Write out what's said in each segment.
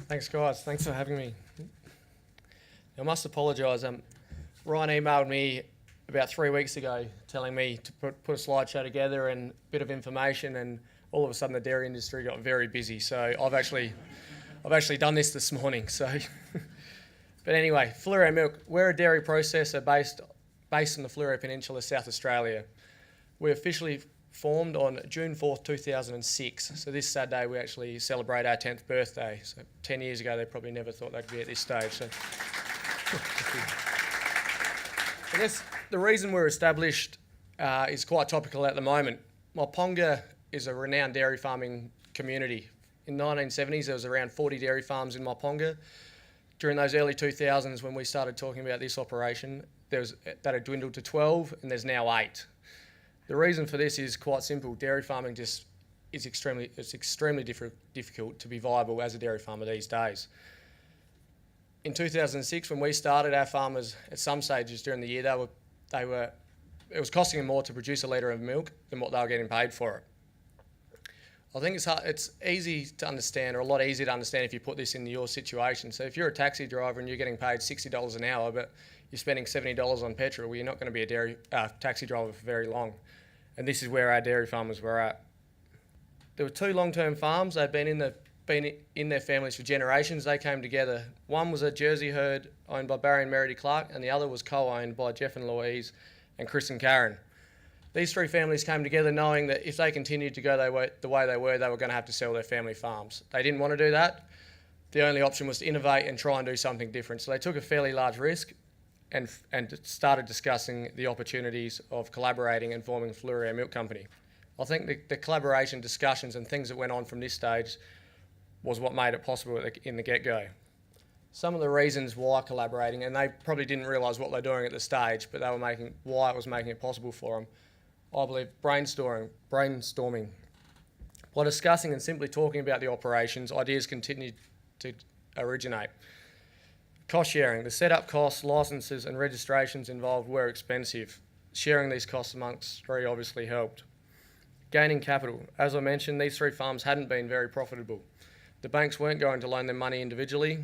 Thanks, guys. Thanks for having me. I must apologise. Ryan emailed me about 3 weeks ago telling me to put a slideshow together and a bit of information, and all of a sudden the dairy industry got very busy. So I've actually done this morning. So, but anyway, Fleurieu Milk. We're a dairy processor based on the Fleurieu Peninsula, South Australia. We officially formed on June 4th, 2006. So this Saturday we actually celebrate our 10th birthday. So 10 years ago they probably never thought they'd be at this stage. So I guess the reason we're established is quite topical at the moment. Mauponga is a renowned dairy farming community. In the 1970s there was around 40 dairy farms in Mauponga. During those early 2000s when we started talking about this operation, that had dwindled to 12 and there's now 8. The reason for this is quite simple. Dairy farming is extremely difficult to be viable as a dairy farmer these days. In 2006, when we started, our farmers at some stages during the year, it was costing them more to produce a litre of milk than what they were getting paid for it. I think it's easy to understand, or a lot easier to understand if you put this into your situation. So if you're a taxi driver and you're getting paid $60 an hour, but you're spending $70 on petrol, well, you're not going to be a taxi driver for very long. And this is where our dairy farmers were at. There were 2 long-term farms. They'd been in their families for generations. They came together. One was a Jersey herd owned by Barry and Meredy Clark, and the other was co-owned by Jeff and Louise and Chris and Karen. These 3 families came together knowing that if they continued to go the way they were going to have to sell their family farms. They didn't want to do that. The only option was to innovate and try and do something different. So they took a fairly large risk and started discussing the opportunities of collaborating and forming Fleurieu Milk Company. I think the collaboration discussions and things that went on from this stage was what made it possible in the get-go. Some of the reasons why collaborating, and they probably didn't realise what they're doing at the stage, but why it was making it possible for them, I believe brainstorming. By discussing and simply talking about the operations, ideas continued to originate. Cost sharing. The setup costs, licences and registrations involved were expensive. Sharing these costs amongst 3 obviously helped. Gaining capital. As I mentioned, these 3 farms hadn't been very profitable. The banks weren't going to loan them money individually,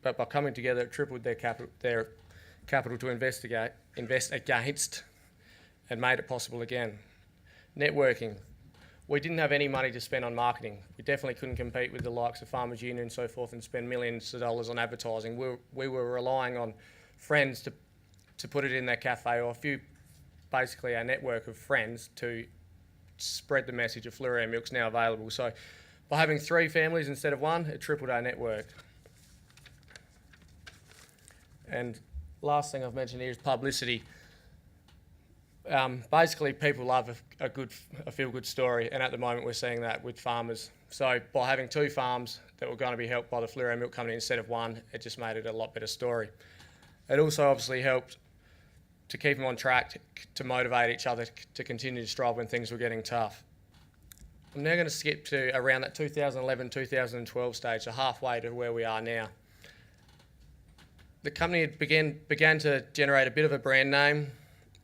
but by coming together it tripled their capital to invest against and made it possible again. Networking. We didn't have any money to spend on marketing. We definitely couldn't compete with the likes of Farmers Union and so forth and spend millions of dollars on advertising. We were relying on friends to put it in their cafe, or basically our network of friends to spread the message of Fleurieu Milk's now available. So by having 3 families instead of 1, it tripled our network. And last thing I've mentioned here is publicity. Basically, people love a feel-good story, and at the moment we're seeing that with farmers. So by having 2 farms that were going to be helped by the Fleurieu Milk Company instead of 1, it just made it a lot better story. It also obviously helped to keep them on track, to motivate each other to continue to strive when things were getting tough. I'm now going to skip to around that 2011-2012 stage, so halfway to where we are now. The company began to generate a bit of a brand name.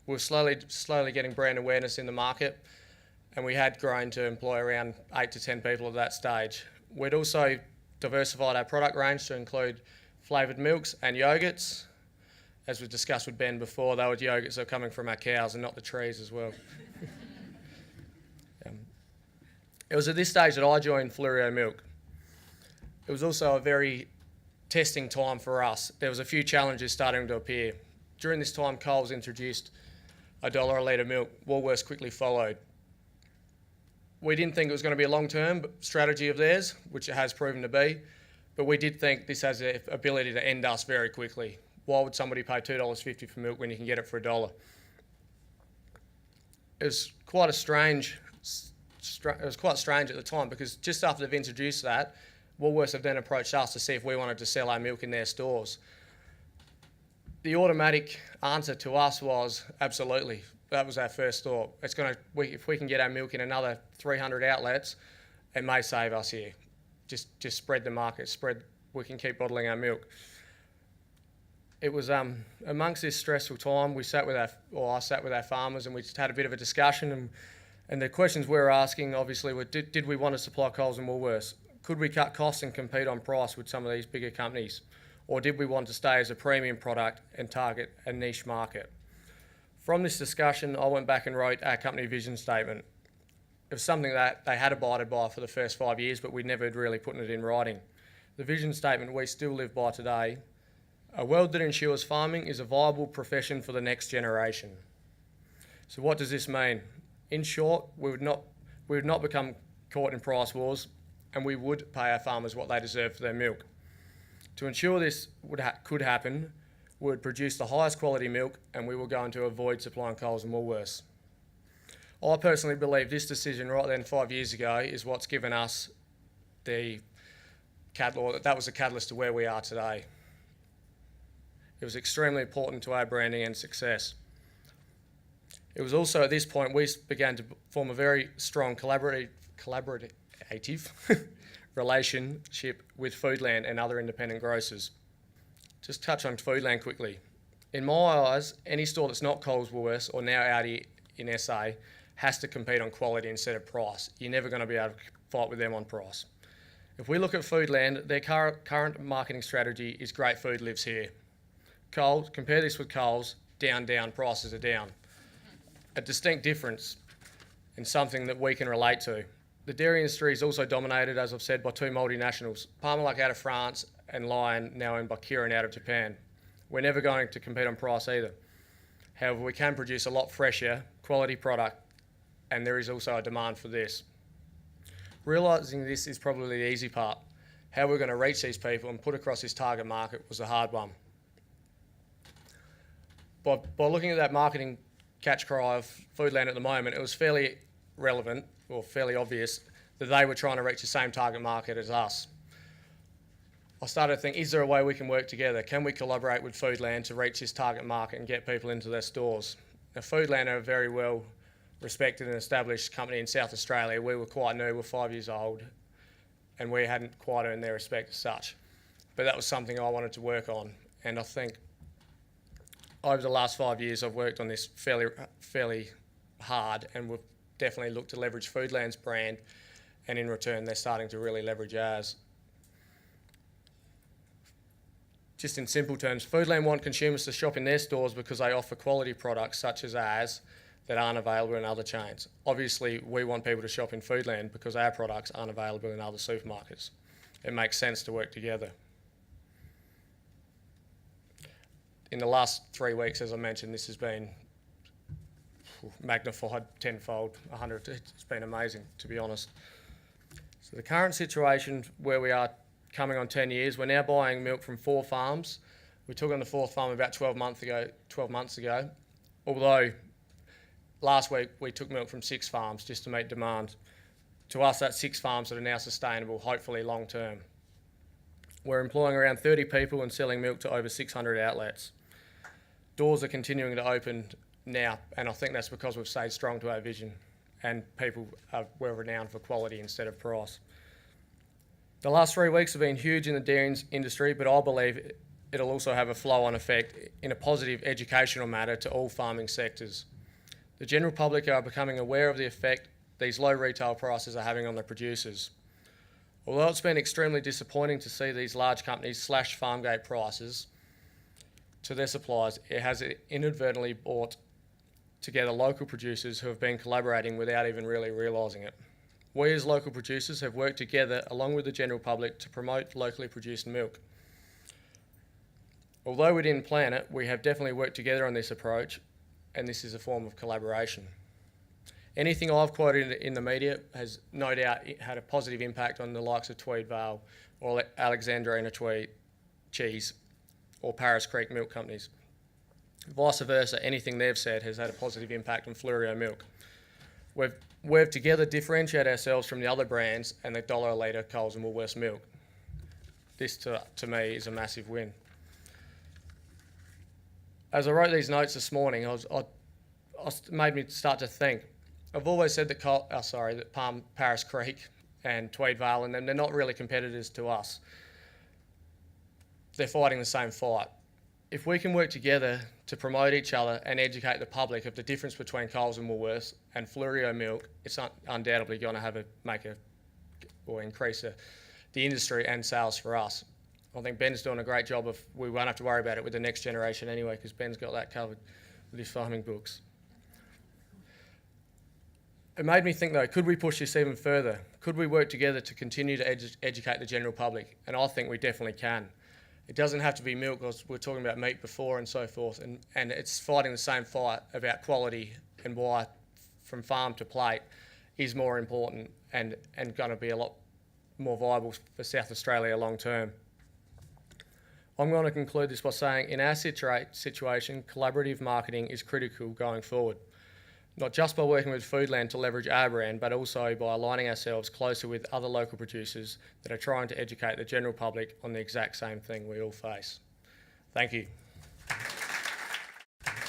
We were slowly getting brand awareness in the market, and we had grown to employ around 8 to 10 people at that stage. We'd also diversified our product range to include flavoured milks and yogurts. As we discussed with Ben before, they were yogurts that are coming from our cows and not the trees as well. It was at this stage that I joined Fleurieu Milk. It was also a very testing time for us. There was a few challenges starting to appear. During this time, Coles introduced $1 a litre milk. Woolworths quickly followed. We didn't think it was going to be a long-term strategy of theirs, which it has proven to be, but we did think this has the ability to end us very quickly. Why would somebody pay $2.50 for milk when you can get it for $1? It was quite strange at the time, because just after they've introduced that, Woolworths have then approached us to see if we wanted to sell our milk in their stores. The automatic answer to us was absolutely. That was our first thought. If we can get our milk in another 300 outlets, it may save us here. Just spread the market, we can keep bottling our milk. It was amongst this stressful time, I sat with our farmers, and we just had a bit of a discussion, and the questions we were asking obviously were, did we want to supply Coles and Woolworths? Could we cut costs and compete on price with some of these bigger companies? Or did we want to stay as a premium product and target a niche market? From this discussion, I went back and wrote our company vision statement. It was something that they had abided by for the first 5 years, but we never had really put it in writing. The vision statement we still live by today: a world that ensures farming is a viable profession for the next generation. So what does this mean? In short, we would not become caught in price wars, and we would pay our farmers what they deserve for their milk. To ensure this could happen, we would produce the highest quality milk, and we were going to avoid supplying Coles and Woolworths. I personally believe this decision right then 5 years ago is what's given us that was the catalyst to where we are today. It was extremely important to our branding and success. It was also at this point we began to form a very strong collaborative relationship with Foodland and other independent grocers. Just touch on Foodland quickly. In my eyes, any store that's not Coles, Woolworths, or now Audi in SA has to compete on quality instead of price. You're never going to be able to fight with them on price. If we look at Foodland, their current marketing strategy is great food lives here. Coles, compare this with Coles, down, prices are down. A distinct difference and something that we can relate to. The dairy industry is also dominated, as I've said, by two multinationals, Parmalat out of France and Lion, now owned by Kirin out of Japan. We're never going to compete on price either. However, we can produce a lot fresher, quality product, and there is also a demand for this. Realising this is probably the easy part. How we're going to reach these people and put across this target market was the hard one. By looking at that marketing catch cry of Foodland at the moment, it was fairly relevant or fairly obvious that they were trying to reach the same target market as us. I started to think, is there a way we can work together? Can we collaborate with Foodland to reach this target market and get people into their stores? Now, Foodland are a very well respected and established company in South Australia. We were quite new, we're 5 years old, and we hadn't quite earned their respect as such. But that was something I wanted to work on, and I think over the last 5 years I've worked on this fairly hard, and we've definitely looked to leverage Foodland's brand, and in return they're starting to really leverage ours. Just in simple terms, Foodland want consumers to shop in their stores because they offer quality products such as ours that aren't available in other chains. Obviously, we want people to shop in Foodland because our products aren't available in other supermarkets. It makes sense to work together. In the last 3 weeks, as I mentioned, this has been magnified tenfold, 100. It's been amazing, to be honest. So the current situation where we are coming on 10 years, we're now buying milk from 4 farms. We took on the 4th farm about 12 months ago, although last week we took milk from 6 farms just to meet demand. To us, that's 6 farms that are now sustainable, hopefully long term. We're employing around 30 people and selling milk to over 600 outlets. Doors are continuing to open now, and I think that's because we've stayed strong to our vision and people are well renowned for quality instead of price. The last 3 weeks have been huge in the dairy industry, but I believe it'll also have a flow-on effect in a positive educational matter to all farming sectors. The general public are becoming aware of the effect these low retail prices are having on the producers. Although it's been extremely disappointing to see these large companies slash farm gate prices to their suppliers, it has inadvertently brought together local producers who have been collaborating without even really realising it. We as local producers have worked together along with the general public to promote locally produced milk. Although we didn't plan it, we have definitely worked together on this approach, and this is a form of collaboration. Anything I've quoted in the media has no doubt had a positive impact on the likes of Tweed Vale or Alexandrina Tweed Cheese or Paris Creek Milk Companies. Vice versa, anything they've said has had a positive impact on Flurio Milk. We've together differentiated ourselves from the other brands and the $1 a litre Coles and Woolworths milk. This, to me, is a massive win. As I wrote these notes this morning, it made me start to think. I've always said that Paris Creek and Tweed Vale and them, they're not really competitors to us. They're fighting the same fight. If we can work together to promote each other and educate the public of the difference between Coles and Woolworths and Flurio milk, it's undoubtedly going to increase the industry and sales for us. I think Ben's doing a great job of, we won't have to worry about it with the next generation anyway, because Ben's got that covered with his farming books. It made me think though, could we push this even further? Could we work together to continue to educate the general public? And I think we definitely can. It doesn't have to be milk, because we were talking about meat before and so forth, and it's fighting the same fight about quality and why from farm to plate is more important and going to be a lot more viable for South Australia long term. I'm going to conclude this by saying in our situation, collaborative marketing is critical going forward. Not just by working with Foodland to leverage our brand, but also by aligning ourselves closer with other local producers that are trying to educate the general public on the exact same thing we all face. Thank you.